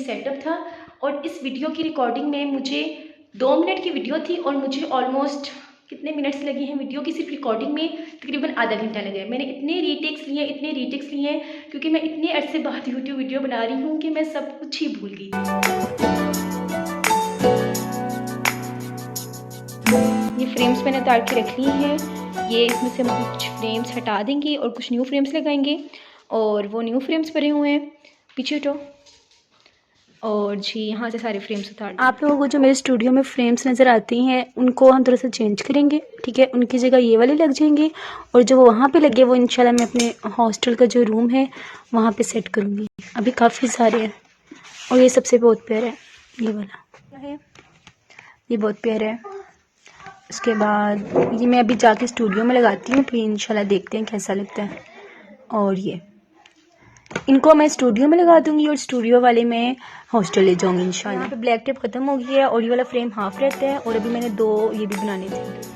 Setup था और इस वीडियो की रिकॉर्डिंग में मुझे 2 मिनट की वीडियो थी और मुझे ऑलमोस्ट कितने मिनट्स लगे हैं वीडियो की सिर्फ रिकॉर्डिंग में, तकरीबन आधा घंटा लगा है। मैंने इतने रीटेक्स लिए हैं क्योंकि मैं इतने अरसे बाद यूट्यूब वीडियो बना रही हूँ कि मैं सब कुछ ही भूल गई। ये फ्रेम्स मैंने उतार के रख ली हैं। ये इसमें से हम कुछ फ्रेम्स हटा देंगे और कुछ न्यू फ्रेम्स लगाएंगे और वो न्यू फ्रेम्स भरे हुए हैं पीछे तो। और जी यहाँ से सारे फ्रेम्स उतार। आप लोगों को जो मेरे स्टूडियो में फ्रेम्स नज़र आती हैं उनको हम थोड़ा सा चेंज करेंगे, ठीक है। उनकी जगह ये वाले लग जाएंगे और जो वहाँ पे लगे वो इंशाल्लाह मैं अपने हॉस्टल का जो रूम है वहाँ पे सेट करूँगी। अभी काफ़ी सारे हैं और ये सबसे बहुत प्यारा है, ये वाला है, ये बहुत प्यारा है। उसके बाद ये मैं अभी जाके स्टूडियो में लगाती हूँ, फिर इंशाल्लाह देखते हैं कैसा लगता है। और ये इनको मैं स्टूडियो में लगा दूंगी और स्टूडियो वाले में हॉस्टल ले जाऊंगी इंशाल्लाह। यहाँ पे ब्लैक टेप ख़त्म हो गई है और ये वाला फ्रेम हाफ रहता है और अभी मैंने 2 ये भी बनाने थे।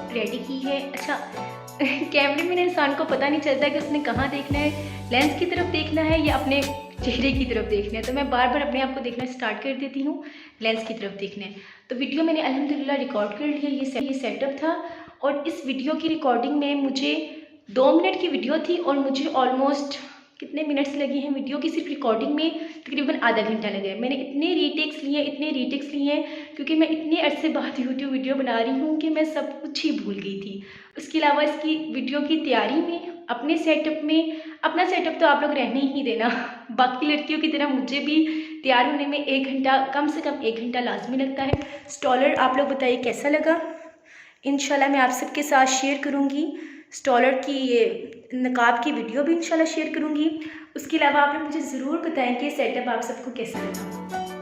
रेडी की है। अच्छा कैमरे में इंसान को पता नहीं चलता कि उसने कहाँ देखना है, लेंस की तरफ देखना है या अपने चेहरे की तरफ देखना है। तो मैं बार बार अपने आप को देखना स्टार्ट कर देती हूँ, लेंस की तरफ देखना है। तो वीडियो मैंने अल्हम्दुलिल्लाह रिकॉर्ड कर लिया। ये सेटअप था और इस वीडियो की रिकॉर्डिंग में मुझे 2 मिनट की वीडियो थी और मुझे ऑलमोस्ट कितने मिनट्स लगे हैं वीडियो की सिर्फ रिकॉर्डिंग में, तकरीबन आधा घंटा लगा है। मैंने इतने रीटेक्स लिए हैं क्योंकि मैं इतने अरसे बाद यूट्यूब वीडियो बना रही हूँ कि मैं सब कुछ ही भूल गई थी। उसके अलावा इसकी वीडियो की तैयारी में अपने सेटअप में, अपना सेटअप तो आप लोग रहने ही देना, बाकी लड़कियों की तरह मुझे भी तैयार होने में 1 घंटा, कम से कम 1 घंटा लाजमी लगता है। स्टॉलर आप लोग बताइए कैसा लगा। इंशाल्लाह मैं आप सबके साथ शेयर करूँगी। स्टॉलर की ये नकाब की वीडियो भी इंशाल्लाह शेयर करूँगी। उसके अलावा आप लोग मुझे ज़रूर बताएं कि सेटअप आप सबको कैसा लगा।